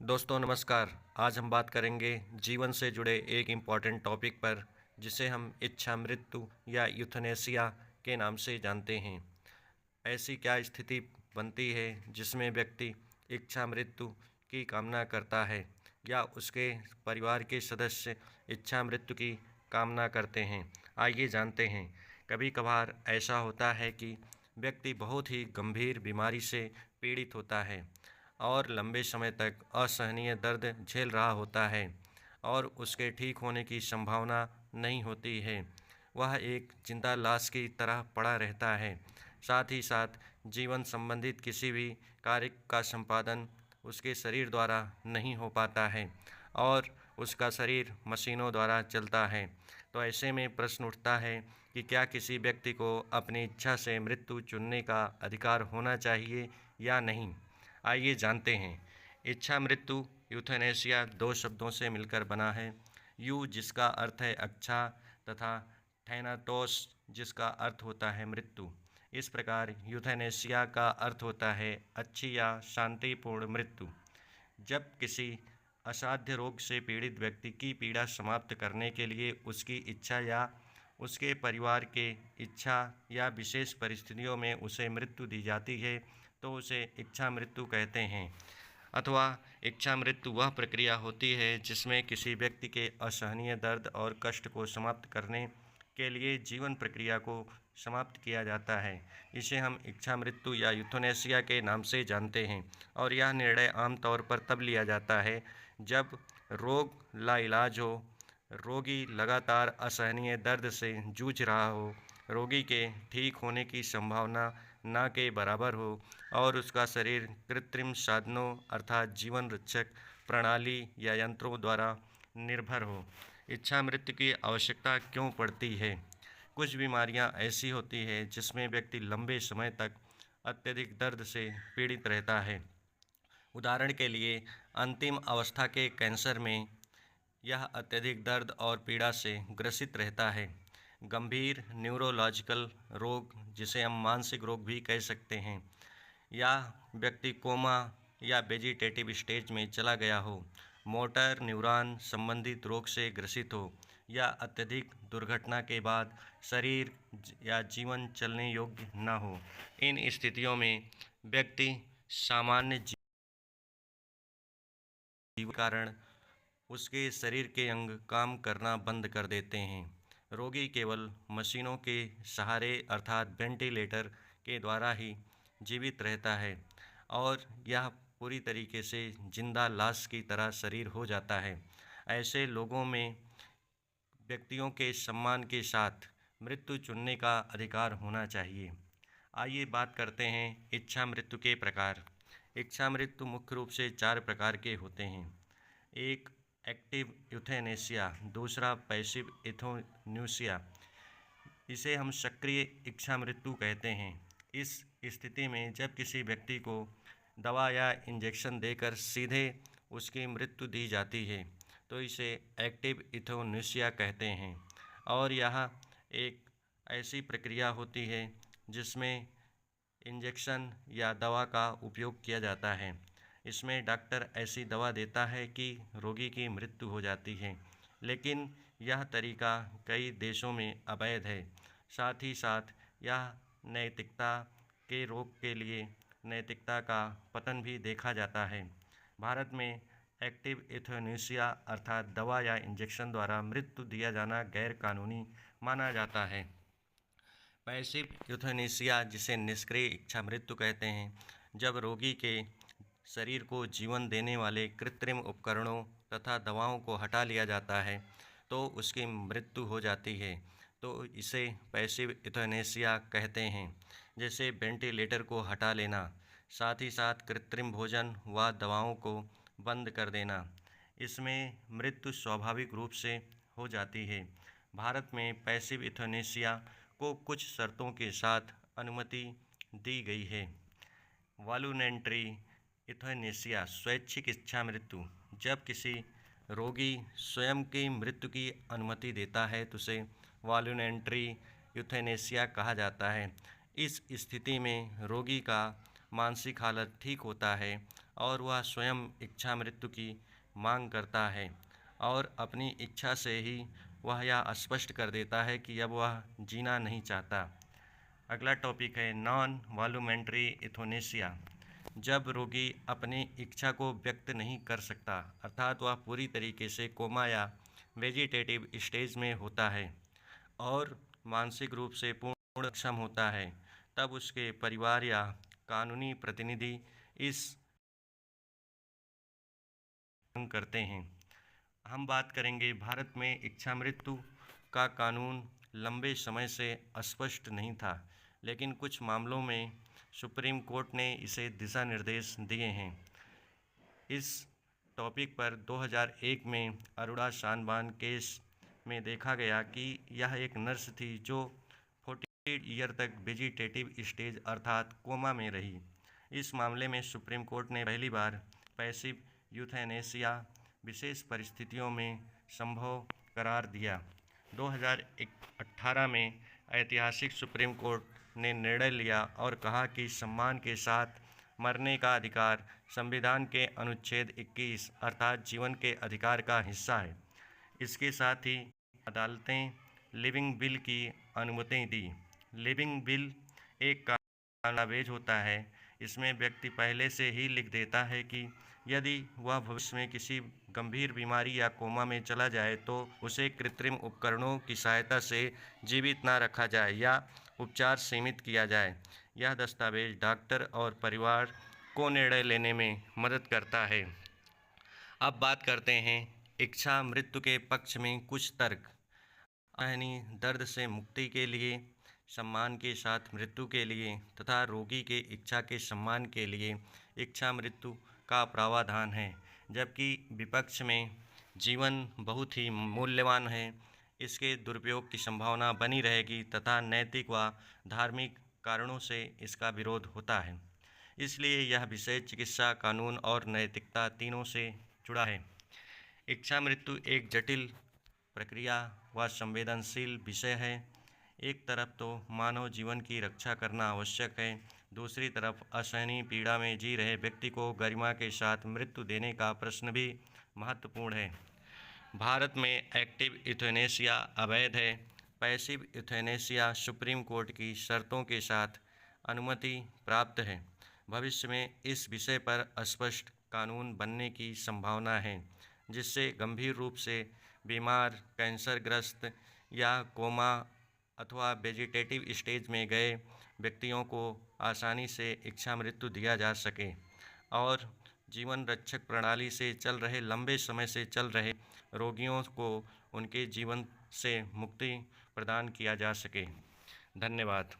दोस्तों नमस्कार। आज हम बात करेंगे जीवन से जुड़े एक इम्पॉर्टेंट टॉपिक पर, जिसे हम इच्छा मृत्यु या यूथनेसिया के नाम से जानते हैं। ऐसी क्या स्थिति बनती है जिसमें व्यक्ति इच्छा मृत्यु की कामना करता है या उसके परिवार के सदस्य इच्छा मृत्यु की कामना करते हैं? आइए जानते हैं। कभी कभार ऐसा होता है कि व्यक्ति बहुत ही गंभीर बीमारी से पीड़ित होता है और लंबे समय तक असहनीय दर्द झेल रहा होता है और उसके ठीक होने की संभावना नहीं होती है। वह एक जिंदा लाश की तरह पड़ा रहता है। साथ ही साथ जीवन संबंधित किसी भी कार्य का संपादन उसके शरीर द्वारा नहीं हो पाता है और उसका शरीर मशीनों द्वारा चलता है। तो ऐसे में प्रश्न उठता है कि क्या किसी व्यक्ति को अपनी इच्छा से मृत्यु चुनने का अधिकार होना चाहिए या नहीं? आइए जानते हैं। इच्छा मृत्यु यूथेनेसिया दो शब्दों से मिलकर बना है। यू जिसका अर्थ है अच्छा तथा थैनाटोस जिसका अर्थ होता है मृत्यु। इस प्रकार यूथेनेसिया का अर्थ होता है अच्छी या शांतिपूर्ण मृत्यु। जब किसी असाध्य रोग से पीड़ित व्यक्ति की पीड़ा समाप्त करने के लिए उसकी इच्छा या उसके परिवार के इच्छा या विशेष परिस्थितियों में उसे मृत्यु दी जाती है तो उसे इच्छा मृत्यु कहते हैं। अथवा इच्छा मृत्यु वह प्रक्रिया होती है जिसमें किसी व्यक्ति के असहनीय दर्द और कष्ट को समाप्त करने के लिए जीवन प्रक्रिया को समाप्त किया जाता है। इसे हम इच्छा मृत्यु या यूथनेसिया के नाम से जानते हैं और यह निर्णय आमतौर पर तब लिया जाता है जब रोग लाइलाज हो, रोगी लगातार असहनीय दर्द से जूझ रहा हो, रोगी के ठीक होने की संभावना ना के बराबर हो और उसका शरीर कृत्रिम साधनों अर्थात जीवन रक्षक प्रणाली या यंत्रों द्वारा निर्भर हो। इच्छा मृत्यु की आवश्यकता क्यों पड़ती है? कुछ बीमारियां ऐसी होती है जिसमें व्यक्ति लंबे समय तक अत्यधिक दर्द से पीड़ित रहता है। उदाहरण के लिए अंतिम अवस्था के कैंसर में यह अत्यधिक दर्द और पीड़ा से ग्रसित रहता है। गंभीर न्यूरोलॉजिकल रोग जिसे हम मानसिक रोग भी कह सकते हैं, या व्यक्ति कोमा या वेजिटेटिव स्टेज में चला गया हो, मोटर न्यूरॉन संबंधित रोग से ग्रसित हो या अत्यधिक दुर्घटना के बाद शरीर या जीवन चलने योग्य न हो। इन स्थितियों में व्यक्ति सामान्य जीवन कारण उसके शरीर के अंग काम करना बंद कर देते हैं। रोगी केवल मशीनों के सहारे अर्थात वेंटिलेटर के द्वारा ही जीवित रहता है और यह पूरी तरीके से जिंदा लाश की तरह शरीर हो जाता है। ऐसे लोगों में व्यक्तियों के सम्मान के साथ मृत्यु चुनने का अधिकार होना चाहिए। आइए बात करते हैं इच्छा मृत्यु के प्रकार। इच्छा मृत्यु मुख्य रूप से चार प्रकार के होते हैं। एक एक्टिव यूथेनेसिया, दूसरा पैसिव यूथेनेसिया, इसे हम सक्रिय इच्छा मृत्यु कहते हैं। इस स्थिति में जब किसी व्यक्ति को दवा या इंजेक्शन देकर सीधे उसकी मृत्यु दी जाती है तो इसे एक्टिव यूथेनेसिया कहते हैं। और यह एक ऐसी प्रक्रिया होती है जिसमें इंजेक्शन या दवा का उपयोग किया जाता है। इसमें डॉक्टर ऐसी दवा देता है कि रोगी की मृत्यु हो जाती है, लेकिन यह तरीका कई देशों में अवैध है। साथ ही साथ यह नैतिकता के रोग के लिए नैतिकता का पतन भी देखा जाता है। भारत में एक्टिव यूथेनेसिया अर्थात दवा या इंजेक्शन द्वारा मृत्यु दिया जाना गैर कानूनी माना जाता है। पैसिव यूथेनेसिया जिसे निष्क्रिय इच्छा मृत्यु कहते हैं, जब रोगी के शरीर को जीवन देने वाले कृत्रिम उपकरणों तथा दवाओं को हटा लिया जाता है तो उसकी मृत्यु हो जाती है, तो इसे पैसिव यूथेनेसिया कहते हैं। जैसे वेंटिलेटर को हटा लेना, साथ ही साथ कृत्रिम भोजन व दवाओं को बंद कर देना। इसमें मृत्यु स्वाभाविक रूप से हो जाती है। भारत में पैसिव यूथेनेसिया को कुछ शर्तों के साथ अनुमति दी गई है। वॉलुंटरी यूथेनेसिया, स्वैच्छिक इच्छा मृत्यु, जब किसी रोगी स्वयं की मृत्यु की अनुमति देता है तो उसे वॉलुंटरी यूथेनेसिया कहा जाता है। इस स्थिति में रोगी का मानसिक हालत ठीक होता है और वह स्वयं इच्छा मृत्यु की मांग करता है और अपनी इच्छा से ही वह यह स्पष्ट कर देता है कि अब वह जीना नहीं चाहता। अगला टॉपिक है नॉन वॉल्यूमेंट्री यूथनेसिया। जब रोगी अपनी इच्छा को व्यक्त नहीं कर सकता, अर्थात वह पूरी तरीके से कोमा या वेजिटेटिव स्टेज में होता है और मानसिक रूप से पूर्ण सक्षम होता है, तब उसके परिवार या कानूनी प्रतिनिधि इस करते हैं। हम बात करेंगे भारत में इच्छा मृत्यु का कानून लंबे समय से अस्पष्ट नहीं था, लेकिन कुछ मामलों में सुप्रीम कोर्ट ने इसे दिशा निर्देश दिए हैं। इस टॉपिक पर 2001 में अरोड़ा शानबान केस में देखा गया कि यह एक नर्स थी जो 48 ईयर तक वेजिटेटिव स्टेज अर्थात कोमा में रही। इस मामले में सुप्रीम कोर्ट ने पहली बार पैसिव यूथेनेसिया विशेष परिस्थितियों में संभव करार दिया। 2018 में ऐतिहासिक सुप्रीम कोर्ट ने निर्णय लिया और कहा कि सम्मान के साथ मरने का अधिकार संविधान के अनुच्छेद 21 अर्थात जीवन के अधिकार का हिस्सा है। इसके साथ ही अदालतें लिविंग विल की अनुमति दी। लिविंग विल एक दस्तावेज होता है। इसमें व्यक्ति पहले से ही लिख देता है कि यदि वह भविष्य में किसी गंभीर बीमारी या कोमा में चला जाए तो उसे कृत्रिम उपकरणों की सहायता से जीवित न रखा जाए या उपचार सीमित किया जाए। यह दस्तावेज डॉक्टर और परिवार को निर्णय लेने में मदद करता है। अब बात करते हैं इच्छा मृत्यु के पक्ष में कुछ तर्क। यानी दर्द से मुक्ति के लिए, सम्मान के साथ मृत्यु के लिए तथा रोगी के इच्छा के सम्मान के लिए इच्छा मृत्यु का प्रावधान है, जबकि विपक्ष में जीवन बहुत ही मूल्यवान है, इसके दुरुपयोग की संभावना बनी रहेगी तथा नैतिक व धार्मिक कारणों से इसका विरोध होता है। इसलिए यह विषय चिकित्सा, कानून और नैतिकता तीनों से जुड़ा है। इच्छा मृत्यु एक जटिल प्रक्रिया व संवेदनशील विषय है। एक तरफ तो मानव जीवन की रक्षा करना आवश्यक है, दूसरी तरफ असहनीय पीड़ा में जी रहे व्यक्ति को गरिमा के साथ मृत्यु देने का प्रश्न भी महत्वपूर्ण है। भारत में एक्टिव यूथनेसिया अवैध है। पैसिव यूथनेसिया सुप्रीम कोर्ट की शर्तों के साथ अनुमति प्राप्त है। भविष्य में इस विषय पर स्पष्ट कानून बनने की संभावना है, जिससे गंभीर रूप से बीमार, कैंसरग्रस्त या कोमा अथवा वेजिटेटिव स्टेज में गए व्यक्तियों को आसानी से इच्छा मृत्यु दिया जा सके और जीवन रक्षक प्रणाली से चल रहे, लंबे समय से चल रहे रोगियों को उनके जीवन से मुक्ति प्रदान किया जा सके। धन्यवाद।